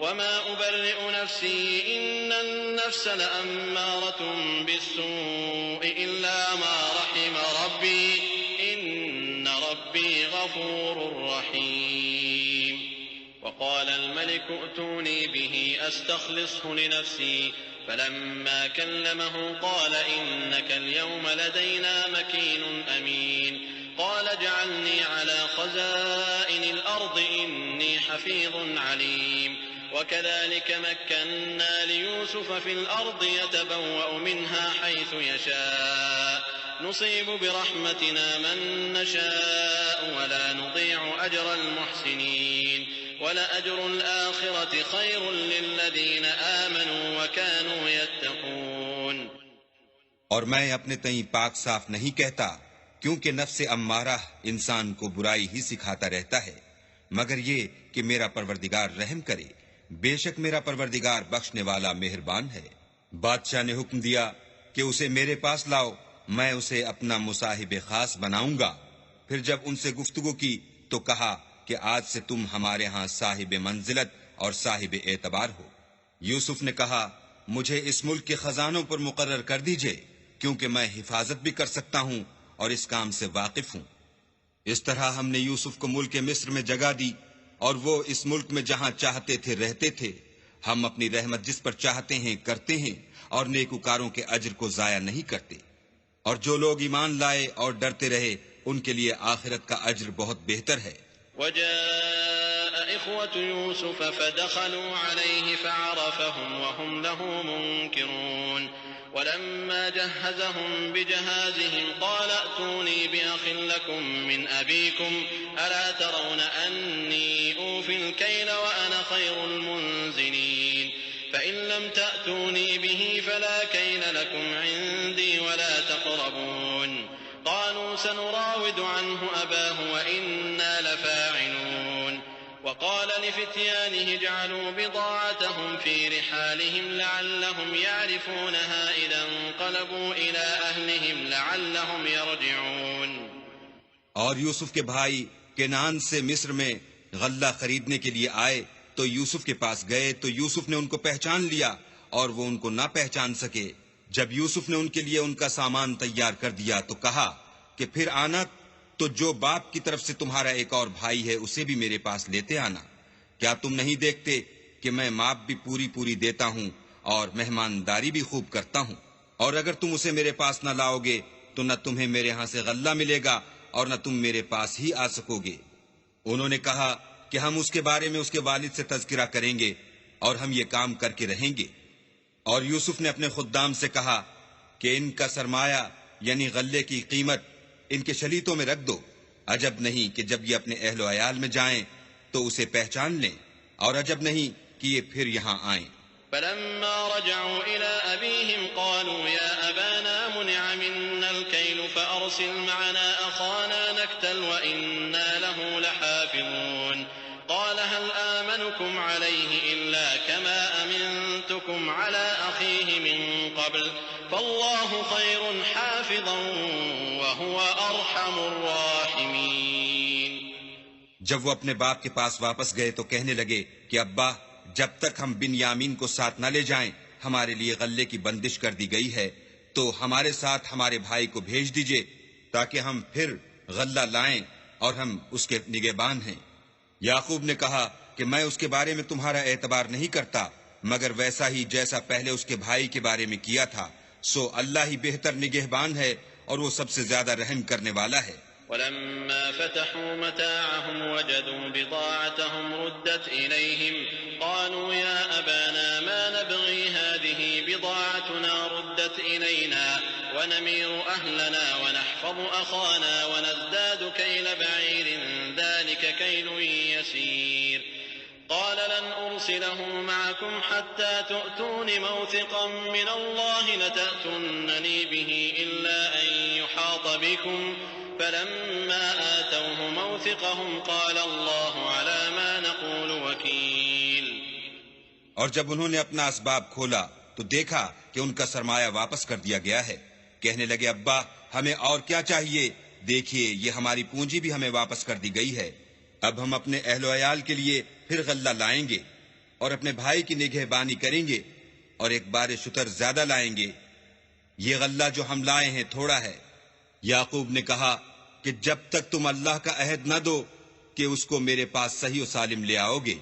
وما أبرئ نفسي إن النفس لأمارة بالسوء إلا ما رحم ربي إن ربي غفور رحيم وقال الملك ائتوني به أستخلصه لنفسي فلما كلمه قال إنك اليوم لدينا مكين أمين قال اجعلني على خزائن الأرض إني حفيظ عليم وكذلك مكنا ليوسف في الأرض يتبوأ منها حيث يشاء نصيب برحمتنا من نشاء ولا نضيع أجر المحسنين ولأجر الآخرة خير للذين آمنوا وكانوا يتقون. اور میں اپنے تئیں پاک صاف نہیں کہتا کیونکہ نفس امارہ انسان کو برائی ہی سکھاتا رہتا ہے مگر یہ کہ میرا پروردگار رحم کرے. بے شک میرا پروردگار بخشنے والا مہربان ہے. بادشاہ نے حکم دیا کہ اسے میرے پاس لاؤ، میں اسے اپنا مصاحب خاص بناؤں گا. پھر جب ان سے گفتگو کی تو کہا کہ آج سے تم ہمارے ہاں صاحب منزلت اور صاحب اعتبار ہو. یوسف نے کہا مجھے اس ملک کے خزانوں پر مقرر کر دیجئے کیونکہ میں حفاظت بھی کر سکتا ہوں اور اس کام سے واقف ہوں. اس طرح ہم نے یوسف کو ملک مصر میں جگہ دی اور وہ اس ملک میں جہاں چاہتے تھے رہتے تھے. ہم اپنی رحمت جس پر چاہتے ہیں کرتے ہیں اور نیکوکاروں کے اجر کو ضائع نہیں کرتے. اور جو لوگ ایمان لائے اور ڈرتے رہے ان کے لیے آخرت کا اجر بہت بہتر ہے. وجاء إخوة يوسف فدخلوا عليه فعرفهم وهم له منكرون ولما جهزهم بجهازهم قال ائتوني بأخ لكم من أبيكم ألا ترون أني أوفي الكيل وأنا خير المنزلين فإن لم تأتوني به فلا كيل لكم عندي ولا تقربون قالوا سنراود عنه أباه وإنا لفاعلون وقال لفتيانه اجعلوا بضاعتهم في رحالهم لعلهم يعرفونها إذا انقلبوا إلى أهلهم لعلهم يرجعون. اور یوسف کے بھائی کنعان سے مصر میں غلہ خریدنے کے لیے آئے تو یوسف کے پاس گئے تو یوسف نے ان کو پہچان لیا اور وہ ان کو نہ پہچان سکے. جب یوسف نے ان کے لیے ان کا سامان تیار کر دیا تو کہا کہ پھر آنا تو جو باپ کی طرف سے تمہارا ایک اور بھائی ہے اسے بھی میرے پاس لیتے آنا. کیا تم نہیں دیکھتے کہ میں ماپ بھی پوری پوری دیتا ہوں اور مہمانداری بھی خوب کرتا ہوں؟ اور اگر تم اسے میرے پاس نہ لاؤ گے تو نہ تمہیں میرے ہاں سے غلہ ملے گا اور نہ تم میرے پاس ہی آ سکو گے. انہوں نے کہا کہ ہم اس کے بارے میں اس کے والد سے تذکرہ کریں گے اور ہم یہ کام کر کے رہیں گے. اور یوسف نے اپنے خدام سے کہا کہ ان کا سرمایہ یعنی غلے کی قیمت ان کے شلیتوں میں رکھ دو. عجب نہیں کہ جب یہ اپنے اہل و عیال میں جائیں تو اسے پہچان لیں اور عجب نہیں کہ یہ پھر یہاں آئیں. فلما رجعوا إلى أبيهم قالوا يا أبانا منع منا الكيل فأرسل معنا أخانا نكتل وإنا له لحافظون قال هل آمنكم عليه إلا كما أمنتكم على أخيه من قبل فالله خير حافظا وهو أرحم الراحمين. جب وہ اپنے باپ کے پاس واپس گئے تو کہنے لگے کہ ابا جب تک ہم بنیامین کو ساتھ نہ لے جائیں ہمارے لیے غلے کی بندش کر دی گئی ہے تو ہمارے ساتھ ہمارے بھائی کو بھیج دیجئے تاکہ ہم پھر غلہ لائیں اور ہم اس کے نگہبان ہیں. یعقوب نے کہا کہ میں اس کے بارے میں تمہارا اعتبار نہیں کرتا مگر ویسا ہی جیسا پہلے اس کے بھائی کے بارے میں کیا تھا. سو اللہ ہی بہتر نگہبان ہے اور وہ سب سے زیادہ رحم کرنے والا ہے. ولما فتحوا متاعهم وجدوا بضاعتهم ردت إليهم قالوا يا أبانا ما نبغي هذه بضاعتنا ردت إلينا ونمير أهلنا ونحفظ أخانا ونزداد كيل بعير ذلك كيل يسير قال لن أرسله معكم حتى تؤتون موثقا من الله لتأتونني به إلا أن يحاط بكم فلما آتوه موثقهم قال الله على ما نقول وكيل. اور جب انہوں نے اپنا اسباب کھولا تو دیکھا کہ ان کا سرمایہ واپس کر دیا گیا ہے. کہنے لگے ابا ہمیں اور کیا چاہیے، دیکھیے یہ ہماری پونجی بھی ہمیں واپس کر دی گئی ہے. اب ہم اپنے اہل و عیال کے لیے پھر غلہ لائیں گے اور اپنے بھائی کی نگہبانی کریں گے اور ایک بار شتر زیادہ لائیں گے. یہ غلہ جو ہم لائے ہیں تھوڑا ہے. یعقوب نے کہا کہ جب تک تم اللہ کا عہد نہ دو کہ اس کو میرے پاس صحیح و سالم لے آؤ گے،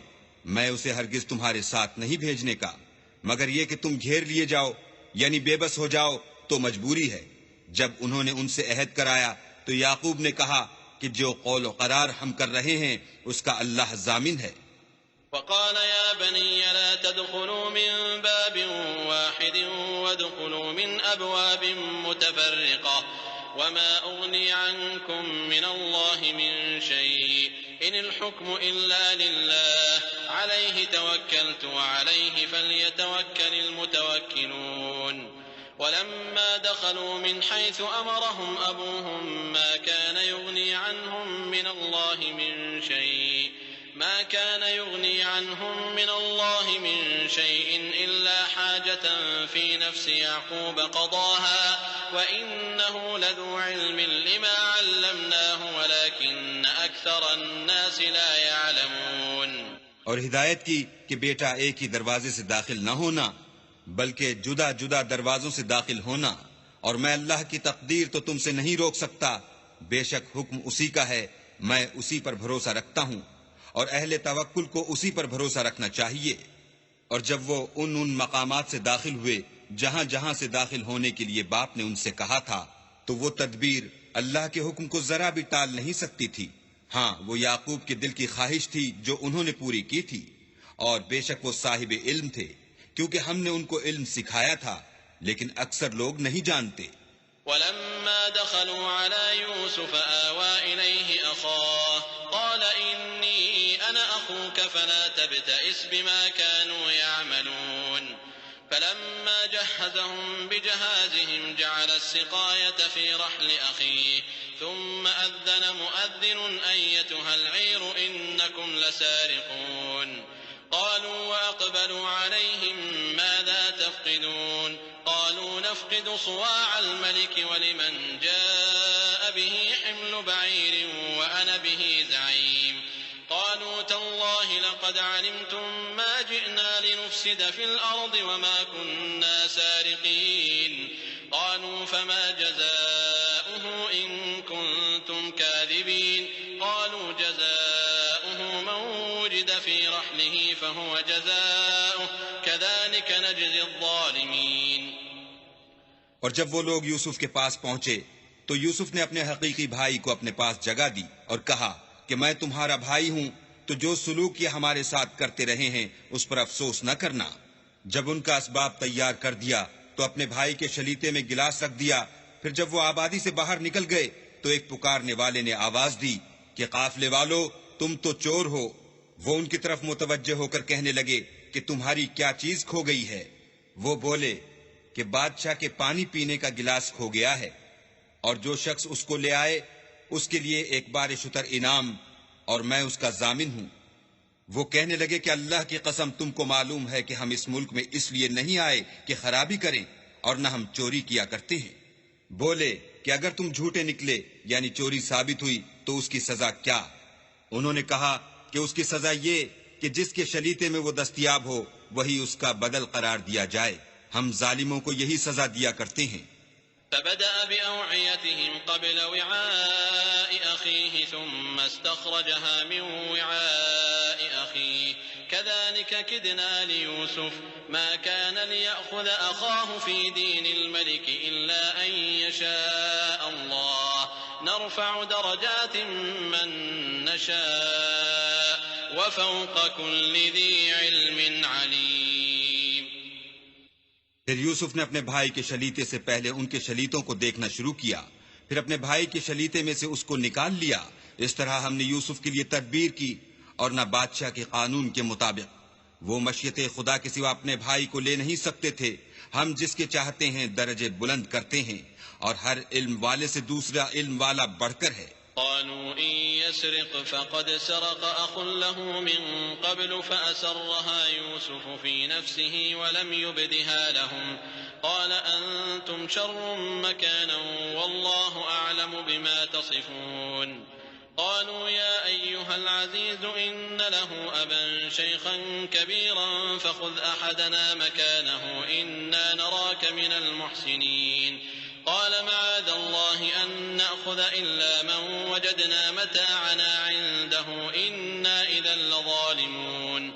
میں اسے ہرگز تمہارے ساتھ نہیں بھیجنے کا، مگر یہ کہ تم گھیر لیے جاؤ یعنی بے بس ہو جاؤ تو مجبوری ہے. جب انہوں نے ان سے عہد کرایا تو یعقوب نے کہا کہ جو قول و قرار ہم کر رہے ہیں اس کا اللہ ضامن ہے. وقال يا بني لا تدخلوا من باب واحد وادخلوا من أبواب متفرقة وما أغني عنكم من الله من شيء إن الحكم إلا لله عليه توكلت وعليه فليتوكل المتوكلون. ولما دخلوا من حيث أمرهم أبوهم ما كان يغني عنهم من الله من شيء إلا حاجة في نفس يعقوب قضاها وإنه لذو علم لما علمناه ولكن أكثر الناس لا يعلمون. اور ہدایت کی کہ بیٹا ایک ہی دروازے سے داخل نہ ہونا بلکہ جدا جدا دروازوں سے داخل ہونا، اور میں اللہ کی تقدیر تو تم سے نہیں روک سکتا. بے شک حکم اسی کا ہے، میں اسی پر بھروسہ رکھتا ہوں اور اہل توکل کو اسی پر بھروسہ رکھنا چاہیے. اور جب وہ ان مقامات سے داخل ہوئے جہاں جہاں سے داخل ہونے کے لیے باپ نے ان سے کہا تھا تو وہ تدبیر اللہ کے حکم کو ذرا بھی ٹال نہیں سکتی تھی. ہاں، وہ یعقوب کے دل کی خواہش تھی جو انہوں نے پوری کی تھی، اور بے شک وہ صاحب علم تھے کیونکہ ہم نے ان کو علم سکھایا تھا، لیکن اکثر لوگ نہیں جانتے. ولما دخلوا على يوسف آوى إليه أخاه قال إني أنا أخوك فلا تبتئس بما كانوا يعملون. فلما جهزهم بجهازهم جعل السقاية في رحل أخيه ثم أذن مؤذن أيتها العير إنكم لسارقون. قالوا وأقبلوا عليهم ماذا تفقدون قالوا نفقد صواع الملك ولمن جاء به حمل بعير وأنا به زعيم. قالوا تالله لقد علمتم ما جئنا لنفسد في الأرض وما كنا سارقين. قالوا فما جزاؤه إن كنتم كاذبين. قالوا جزاؤه من وجد في رحله فهو جزاؤه كذلك نجزي الظالمين. اور جب وہ لوگ یوسف کے پاس پہنچے تو یوسف نے اپنے حقیقی بھائی کو اپنے پاس جگہ دی اور کہا کہ میں تمہارا بھائی ہوں، تو جو سلوک یہ ہمارے ساتھ کرتے رہے ہیں اس پر افسوس نہ کرنا. جب ان کا اسباب تیار کر دیا تو اپنے بھائی کے شلیتے میں گلاس رکھ دیا. پھر جب وہ آبادی سے باہر نکل گئے تو ایک پکارنے والے نے آواز دی کہ قافلے والو تم تو چور ہو. وہ ان کی طرف متوجہ ہو کر کہنے لگے کہ تمہاری کیا چیز کھو گئی ہے؟ وہ بولے کہ بادشاہ کے پانی پینے کا گلاس کھو گیا ہے، اور جو شخص اس کو لے آئے اس کے لیے ایک بار شتر انعام، اور میں اس کا ضامن ہوں. وہ کہنے لگے کہ اللہ کی قسم تم کو معلوم ہے کہ ہم اس ملک میں اس لیے نہیں آئے کہ خرابی کریں اور نہ ہم چوری کیا کرتے ہیں. بولے کہ اگر تم جھوٹے نکلے یعنی چوری ثابت ہوئی تو اس کی سزا کیا؟ انہوں نے کہا کہ اس کی سزا یہ کہ جس کے شلیتے میں وہ دستیاب ہو وہی اس کا بدل قرار دیا جائے. ہم ظالموں کو یہی سزا دیا کرتے ہیں. فبدأ بأوعيتهم قبل وعاء أخيه ثم استخرجها من وعاء أخيه كذلك كدنا ليوسف ما كان ليأخذ أخاه في دين الملك إلا أن يشاء الله نرفع درجات من نشاء وفوق كل ذي علم عليم. پھر یوسف نے اپنے بھائی کے شلیتے سے پہلے ان کے شلیتوں کو دیکھنا شروع کیا، پھر اپنے بھائی کے شلیتے میں سے اس کو نکال لیا. اس طرح ہم نے یوسف کے لیے تدبیر کی اور نہ بادشاہ کے قانون کے مطابق. وہ مشیت خدا کے سوا اپنے بھائی کو لے نہیں سکتے تھے. ہم جس کے چاہتے ہیں درجے بلند کرتے ہیں، اور ہر علم والے سے دوسرا علم والا بڑھ کر ہے. قالوا إن يسرق فقد سرق أخ له من قبل فأسرها يوسف في نفسه ولم يبدها لهم قال أنتم شر مكانا والله أعلم بما تصفون. قالوا يا أيها أيها العزيز إن له أبا شيخا كبيرا فخذ أحدنا مكانه إنا نراك من المحسنين قال معاذ الله أن نأخذ إلا من وجدنا متاعنا عنده إنا إذا لظالمون.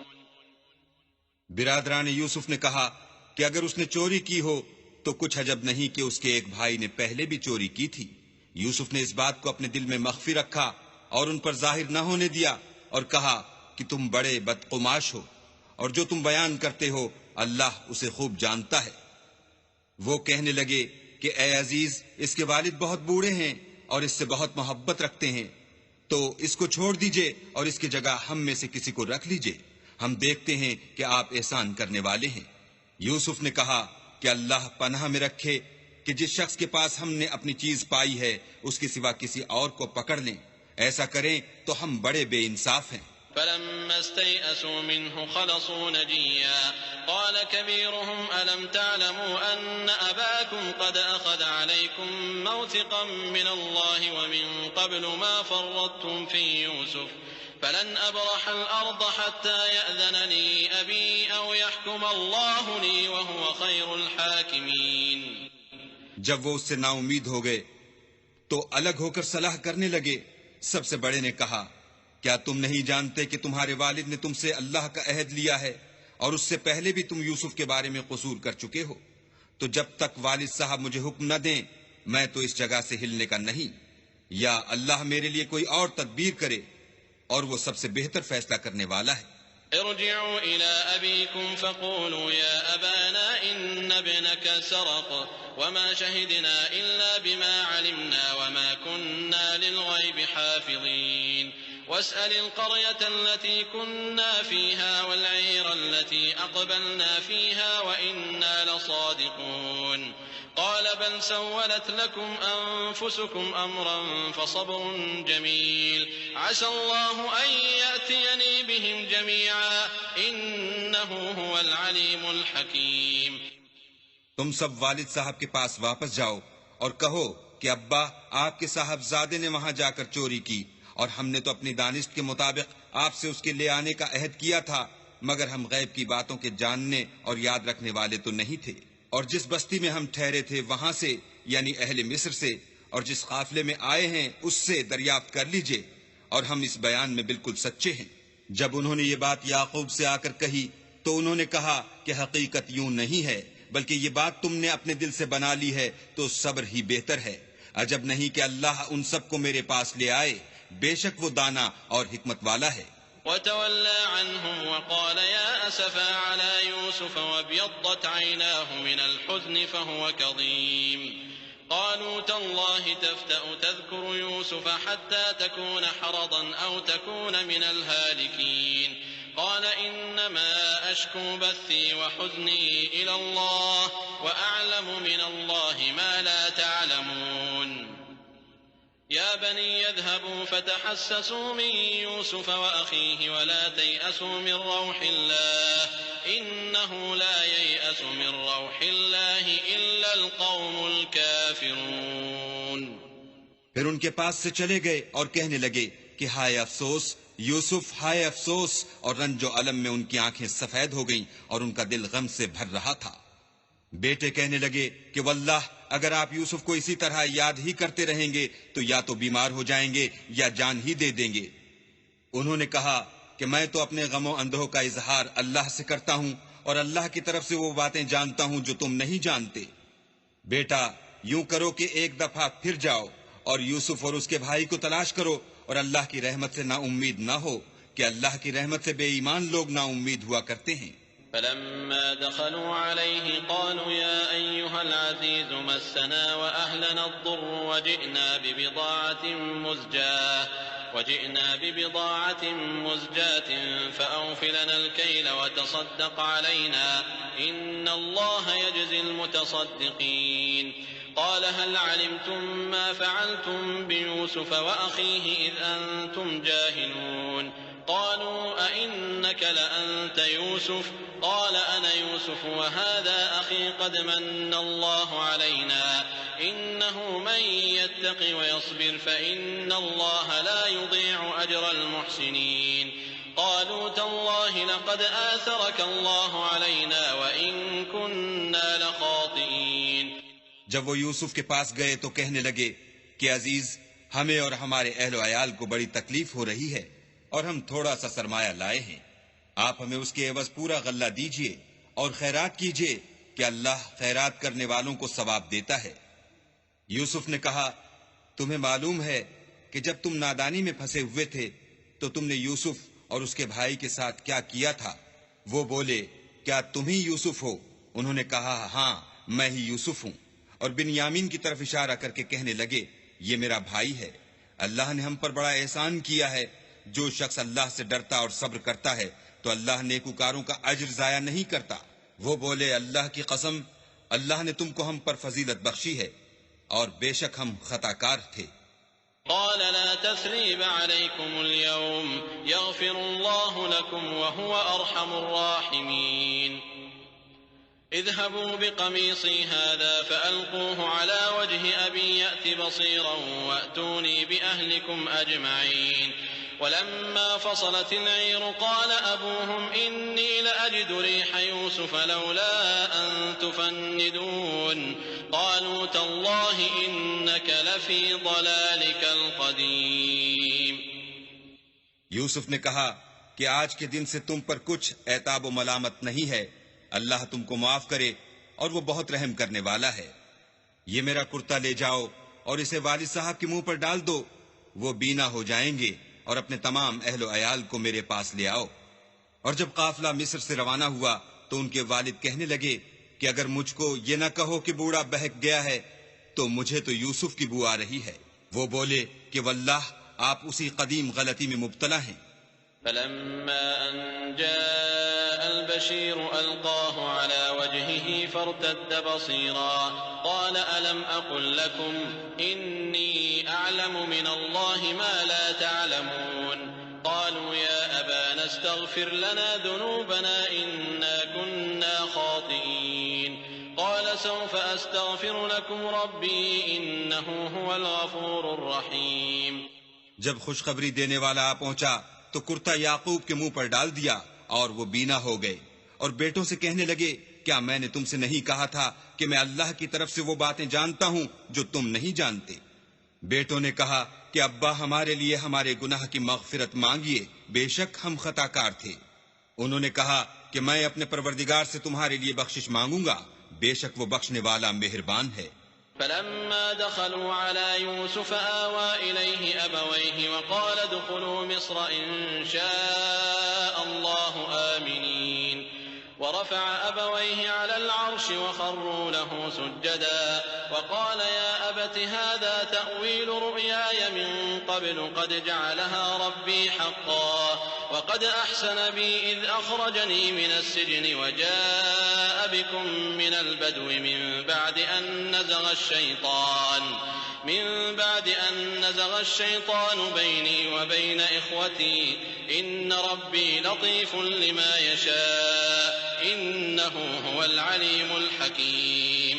برادران یوسف نے کہا کہ اگر اس نے چوری کی ہو تو کچھ عجب نہیں کہ اس کے ایک بھائی نے پہلے بھی چوری کی تھی. یوسف نے اس بات کو اپنے دل میں مخفی رکھا اور ان پر ظاہر نہ ہونے دیا اور کہا کہ تم بڑے بدقماش ہو اور جو تم بیان کرتے ہو اللہ اسے خوب جانتا ہے. وہ کہنے لگے کہ اے عزیز اس کے والد بہت بوڑھے ہیں اور اس سے بہت محبت رکھتے ہیں تو اس کو چھوڑ دیجئے اور اس کی جگہ ہم میں سے کسی کو رکھ لیجئے. ہم دیکھتے ہیں کہ آپ احسان کرنے والے ہیں. یوسف نے کہا کہ اللہ پناہ میں رکھے کہ جس شخص کے پاس ہم نے اپنی چیز پائی ہے اس کے سوا کسی اور کو پکڑ لیں. ایسا کریں تو ہم بڑے بے انصاف ہیں. فلما استيئسوا منه خلصوا نجيا قال كبيرهم ألم تعلموا أن أباكم قد أخذ عليكم موثقا من الله ومن قبل ما فرطتم في يوسف فلن أبرح الأرض حتى يأذن لي أبي أو يحكم الله لي وهو خير الحاكمين. جب وہ اس سے نا امید ہو گئے تو الگ ہو کر صلاح کرنے لگے. سب سے بڑے نے کہا کیا تم نہیں جانتے کہ تمہارے والد نے تم سے اللہ کا عہد لیا ہے اور اس سے پہلے بھی تم یوسف کے بارے میں قصور کر چکے ہو؟ تو جب تک والد صاحب مجھے حکم نہ دیں میں تو اس جگہ سے ہلنے کا نہیں، یا اللہ میرے لیے کوئی اور تدبیر کرے اور وہ سب سے بہتر فیصلہ کرنے والا ہے. ارجعوا إلى أبيكم فقولوا يا أبانا إن ابنك سرق وما شهدنا إلا بما علمنا وما كنا للغيب حافظين واسأل القرية التي كنا فيها والعير التي أقبلنا فيها وإنا لصادقون. قال بل سولت لكم أنفسكم أمرا فصبر جميل عسى الله أن يأتيني بهم جميعا إنه هو العليم الحكيم. تم سب والد صاحب کے پاس واپس جاؤ اور کہو کہ ابا آپ کے صاحبزادے نے وہاں جا کر چوری کی اور ہم نے تو اپنی دانست کے مطابق آپ سے اس کے لے آنے کا عہد کیا تھا، مگر ہم غیب کی باتوں کے جاننے اور یاد رکھنے والے تو نہیں تھے. اور جس بستی میں ہم ٹھہرے تھے وہاں سے یعنی اہل مصر سے اور جس قافلے میں آئے ہیں اس سے دریافت کر لیجئے اور ہم اس بیان میں بالکل سچے ہیں. جب انہوں نے یہ بات یعقوب سے آ کر کہی تو انہوں نے کہا کہ حقیقت یوں نہیں ہے بلکہ یہ بات تم نے اپنے دل سے بنا لی ہے تو صبر ہی بہتر ہے. عجب نہیں کہ اللہ ان سب کو میرے پاس لے آئے، بے شک وہ دانا اور حکمت والا ہے. وتولى عنهم وقال يا أسفا على يوسف وابيضت عيناه من الحزن فهو كظيم. قالوا تالله تفتأ تذكر يوسف حتى تكون حرضا أو تكون من الهالكين. قال إنما أشكو بثي وحزني إلى الله وأعلم من الله ما لا تعلمون. يا بني اذهبوا فتحسسوا من يوسف وأخيه ولا تيأسوا من روح الله إنه لا ييأس من روح الله إلا القوم الكافرون. پھر ان کے پاس سے چلے گئے اور کہنے لگے کہ ہائے افسوس یوسف، ہائے افسوس، اور رنج و الم میں ان کی آنکھیں سفید ہو گئیں اور ان کا دل غم سے بھر رہا تھا. بیٹے کہنے لگے کہ واللہ اگر آپ یوسف کو اسی طرح یاد ہی کرتے رہیں گے تو یا تو بیمار ہو جائیں گے یا جان ہی دے دیں گے. انہوں نے کہا کہ میں تو اپنے غم و اندوہ کا اظہار اللہ سے کرتا ہوں اور اللہ کی طرف سے وہ باتیں جانتا ہوں جو تم نہیں جانتے. بیٹا یوں کرو کہ ایک دفعہ پھر جاؤ اور یوسف اور اس کے بھائی کو تلاش کرو اور اللہ کی رحمت سے نا امید نہ ہو کہ اللہ کی رحمت سے بے ایمان لوگ نا امید ہوا کرتے ہیں. فلما دخلوا عليه قالوا يا أيها العزيز مسنا وأهلنا الضر وجئنا ببضاعة مزجاة فأوف لنا الكيل وتصدق علينا إن الله يجزي المتصدقين. قال هل علمتم ما فعلتم بيوسف وأخيه إذ أنتم جاهلون. قالوا أئنك لأنت يوسف قال أنا يوسف وهذا أخي قد من الله علينا إنه من يتق ويصبر فإن الله لا يضيع أجر المحسنين قالوا تالله لقد آثرك الله علينا وإن كنا لخاطئين. جب وہ یوسف کے پاس گئے تو کہنے لگے کہ عزیز، ہمیں اور ہمارے اہل و عیال کو بڑی تکلیف ہو رہی ہے اور ہم تھوڑا سا سرمایہ لائے ہیں. آپ ہمیں اس کے عوض پورا غلہ دیجئے اور خیرات کیجئے کہ اللہ خیرات کرنے والوں کو ثواب دیتا ہے. یوسف نے کہا، تمہیں معلوم ہے کہ جب تم نادانی میں پھنسے ہوئے تھے تو تم نے یوسف اور اس کے بھائی کے ساتھ کیا کیا تھا؟ وہ بولے، کیا تم ہی یوسف ہو؟ انہوں نے کہا، ہاں میں ہی یوسف ہوں. اور بنیامین کی طرف اشارہ کر کے کہنے لگے، یہ میرا بھائی ہے. اللہ نے ہم پر بڑا احسان کیا ہے. جو شخص اللہ سے ڈرتا اور صبر کرتا ہے تو اللہ نیکوکاروں کا اجر ضائع نہیں کرتا. وہ بولے، اللہ کی قسم، اللہ نے تم کو ہم پر فضیلت بخشی ہے اور بے شک ہم خطا کار تھے. قال لا تثريب عليكم اليوم يغفر الله لكم وهو أرحم الراحمين. اذهبوا بقميصي هذا فألقوه على وجه أبي يأت بصيرا وأتوني بأهلكم أجمعين. ولما فصلت العير قال أبوهم إني لأجد ريح يوسف لولا أن تفندون قالوا تالله إنك لفي ضلالك القديم. یوسف نے کہا کہ آج کے دن سے تم پر کچھ عتاب و ملامت نہیں ہے، اللہ تم کو معاف کرے اور وہ بہت رحم کرنے والا ہے. یہ میرا کرتا لے جاؤ اور اسے والد صاحب کے منہ پر ڈال دو، وہ بینا ہو جائیں گے، اور اپنے تمام اہل و عیال کو میرے پاس لے آؤ. اور جب قافلہ مصر سے روانہ ہوا تو ان کے والد کہنے لگے کہ اگر مجھ کو یہ نہ کہو کہ بوڑھا بہک گیا ہے تو مجھے تو یوسف کی بو آ رہی ہے. وہ بولے کہ واللہ آپ اسی قدیم غلطی میں مبتلا ہیں. فلما أن جاء البشير ألقاه على وجهه فارتد بصيرا قال ألم أقل لكم إني أعلم من الله ما لا تعلمون قالوا يا أبانا استغفر لنا ذنوبنا إنا كنا خاطئين قال سوف أستغفر لكم ربي إنه هو الغفور الرحيم. جب خوشخبری دینے والا آ پہنچا تو کرتا یعقوب کے منہ پر ڈال دیا اور وہ بینا ہو گئے، اور بیٹوں سے کہنے لگے، کیا میں نے تم سے نہیں کہا تھا کہ میں اللہ کی طرف سے وہ باتیں جانتا ہوں جو تم نہیں جانتے؟ بیٹوں نے کہا کہ ابا ہمارے لیے ہمارے گناہ کی مغفرت مانگیے، بے شک ہم خطا کار تھے. انہوں نے کہا کہ میں اپنے پروردگار سے تمہارے لیے بخشش مانگوں گا، بے شک وہ بخشنے والا مہربان ہے. فلما دخلوا على يوسف آوى إليه أبويه وقال ادخلوا مصر إن شاء الله آمنين ورفع أبويه على العرش وخروا له سجدا وقال يا أبت هذا تأويل رؤياي من قبل قد جعلها ربي حقا وقد أحسن بي إذ أخرجني من السجن وجاء بكم من البدو من بعد أن نزغ الشيطان بيني وبين إخوتي إن ربي لطيف لما يشاء إنه هو العليم الحكيم.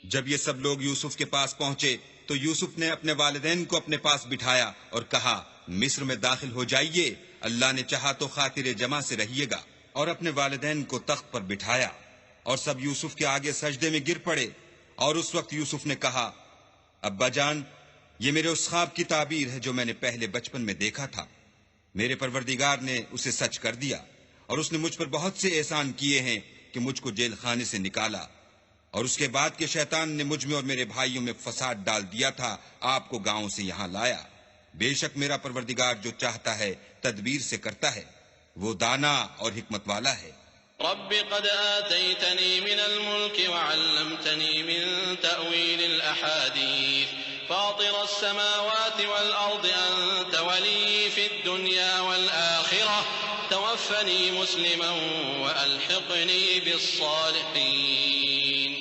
جب یہ سب لوگ یوسف کے پاس پہنچے تو یوسف نے اپنے والدین کو اپنے پاس بٹھایا اور کہا، مصر میں داخل ہو جائیے، اللہ نے چاہا تو خاطر جمع سے رہیے گا. اور اپنے والدین کو تخت پر بٹھایا اور سب یوسف کے آگے سجدے میں گر پڑے. اور اس وقت یوسف نے کہا، ابا جان، یہ میرے اس خواب کی تعبیر ہے جو میں نے پہلے بچپن میں دیکھا تھا. میرے پروردگار نے اسے سچ کر دیا اور اس نے مجھ پر بہت سے احسان کیے ہیں کہ مجھ کو جیل خانے سے نکالا، اور اس کے بعد کہ شیطان نے مجھ میں اور میرے بھائیوں میں فساد ڈال دیا تھا، آپ کو گاؤں سے یہاں لایا. بے شک میرا پروردگار جو چاہتا ہے تدبیر سے کرتا ہے، وہ دانا اور حکمت والا ہے. رب قد آتيتني من الملك وعلمتني من تأويل الأحاديث فاطر السماوات والأرض أنت ولي في الدنيا والآخرة توفني مسلما وألحقني بالصالحين.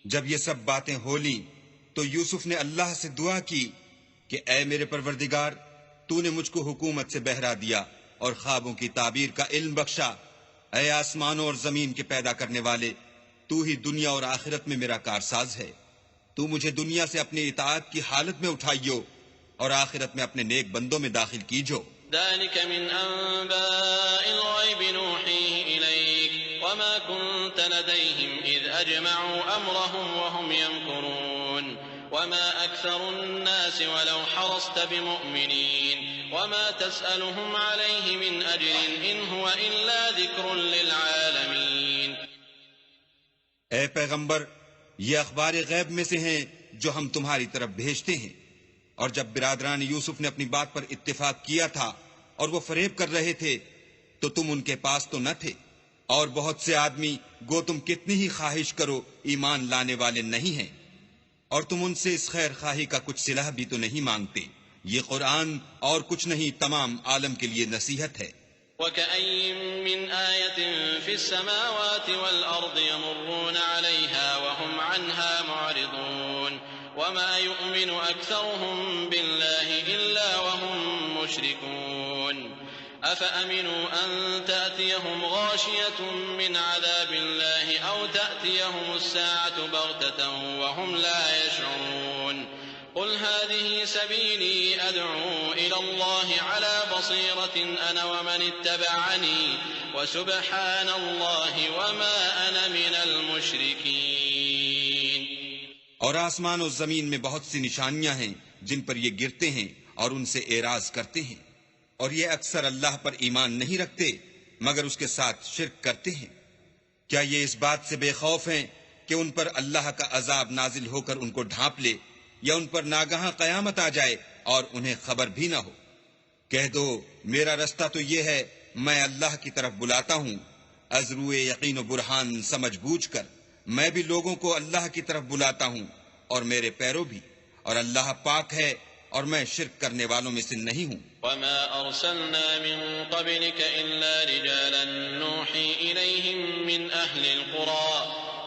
جب یہ سب باتیں ہو لیں تو یوسف نے اللہ سے دعا کی کہ اے میرے پروردگار، تو نے مجھ کو حکومت سے بہرا دیا اور خوابوں کی تعبیر کا علم بخشا. اے آسمانوں اور زمین کے پیدا کرنے والے، تو ہی دنیا اور آخرت میں میرا کارساز ہے. تو مجھے دنیا سے اپنی اطاعت کی حالت میں اٹھائیو اور آخرت میں اپنے نیک بندوں میں داخل کیجو. ذلك من أنباء الغيب نوحيه إليك وما كنت لديهم إذ أجمعوا أمرهم وهم يمكرون وما أكثر الناس ولو حرصت بمؤمنين وما تسألهم عليه من أجر إن هو إلا ذكر للعالمين. اے پیغمبر، یہ اخبار غیب میں سے ہیں جو ہم تمہاری طرف بھیجتے ہیں. اور جب برادران یوسف نے اپنی بات پر اتفاق کیا تھا اور وہ فریب کر رہے تھے تو تم ان کے پاس تو نہ تھے، اور بہت سے آدمی گو تم کتنی ہی خواہش کرو ایمان لانے والے نہیں ہیں، اور تم ان سے اس خیر خواہی کا کچھ صلہ بھی تو نہیں مانگتے. یہ قرآن اور کچھ نہیں تمام عالم کے لیے نصیحت ہے. وَكَأَيٍّ مِّنْ آيَةٍ فِي السَّمَاوَاتِ وَالْأَرْضِ يَمُرُّونَ عَلَيْهَا وَهُمْ عَنْهَا مُعْرِضُونَ وَمَا يُؤْمِنُ أَكْثَرُهُم بِاللَّهِ إِلَّا وَهُم مُّشْرِكُونَ أَفَأَمِنُوا أَن تَأْتِيَهُمْ غَاشِيَةٌ مِّنْ عَذَابِ اللَّهِ أَوْ تَأْتِيَهُمُ السَّاعَةُ بَغْتَةً وَهُمْ لَا يَشْعُرُونَ قل هذه سبيلي أدعو إلى الله على بصيرة أنا ومن اتبعني وسبحان الله وما أنا من المشركين. اور آسمان و زمین میں بہت سی نشانیاں ہیں جن پر یہ گرتے ہیں اور ان سے اعراض کرتے ہیں، اور یہ اکثر اللہ پر ایمان نہیں رکھتے مگر اس کے ساتھ شرک کرتے ہیں. کیا یہ اس بات سے بے خوف ہیں کہ ان پر اللہ کا عذاب نازل ہو کر ان کو ڈھانپ لے، یا ان پر ناگہاں قیامت آ جائے اور انہیں خبر بھی نہ ہو؟ کہہ دو میرا رستہ تو یہ ہے، میں اللہ کی طرف بلاتا ہوں از روئے یقین و برہان سمجھ بوجھ کر. میں بھی لوگوں کو اللہ کی طرف بلاتا ہوں اور میرے پیرو بھی، اور اللہ پاک ہے اور میں شرک کرنے والوں میں سے نہیں ہوں. وما أرسلنا من قبلك إلا رجالا نوحي إليهم من أهل القرى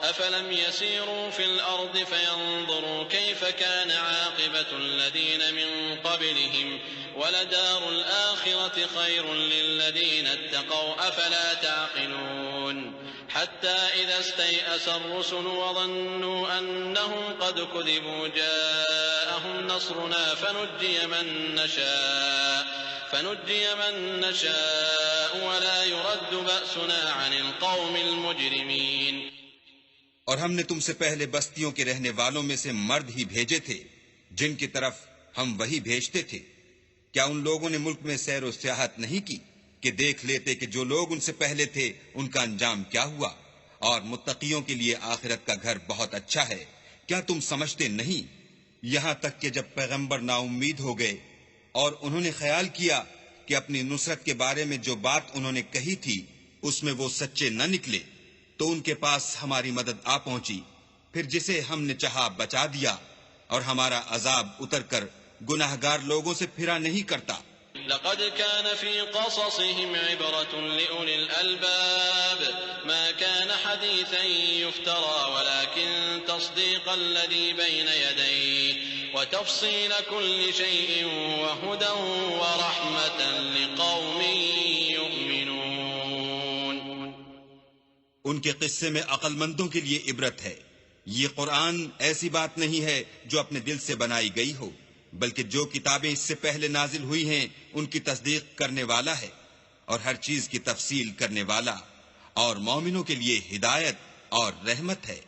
أفلم يسيروا في الأرض فينظروا كيف كان عاقبة الذين من قبلهم ولدار الآخرة خير للذين اتقوا أفلا تعقلون حتى إذا استيأس الرسل وظنوا أنهم قد كذبوا جاءهم نصرنا فنجي من نشاء ولا يرد بأسنا عن القوم المجرمين. اور ہم نے تم سے پہلے بستیوں کے رہنے والوں میں سے مرد ہی بھیجے تھے جن کی طرف ہم وہی بھیجتے تھے. کیا ان لوگوں نے ملک میں سیر و سیاحت نہیں کی کہ دیکھ لیتے کہ جو لوگ ان سے پہلے تھے ان کا انجام کیا ہوا؟ اور متقیوں کے لیے آخرت کا گھر بہت اچھا ہے. کیا تم سمجھتے نہیں؟ یہاں تک کہ جب پیغمبر نا امید ہو گئے اور انہوں نے خیال کیا کہ اپنی نصرت کے بارے میں جو بات انہوں نے کہی تھی اس میں وہ سچے نہ نکلے تو ان کے پاس ہماری مدد آ پہنچی، پھر جسے ہم نے چاہا بچا دیا، اور ہمارا عذاب اتر کر گناہگار لوگوں سے پھرا نہیں کرتا. لقد كان في قصصهم عبرة لأولي الألباب ما كان حديثا يفترى ولكن تصديق الذي بين يديه وتفصيل كل شيء وهدى ورحمة لقوم يؤمنون. ان کے قصے میں عقل مندوں کے لیے عبرت ہے. یہ قرآن ایسی بات نہیں ہے جو اپنے دل سے بنائی گئی ہو، بلکہ جو کتابیں اس سے پہلے نازل ہوئی ہیں ان کی تصدیق کرنے والا ہے اور ہر چیز کی تفصیل کرنے والا، اور مومنوں کے لیے ہدایت اور رحمت ہے.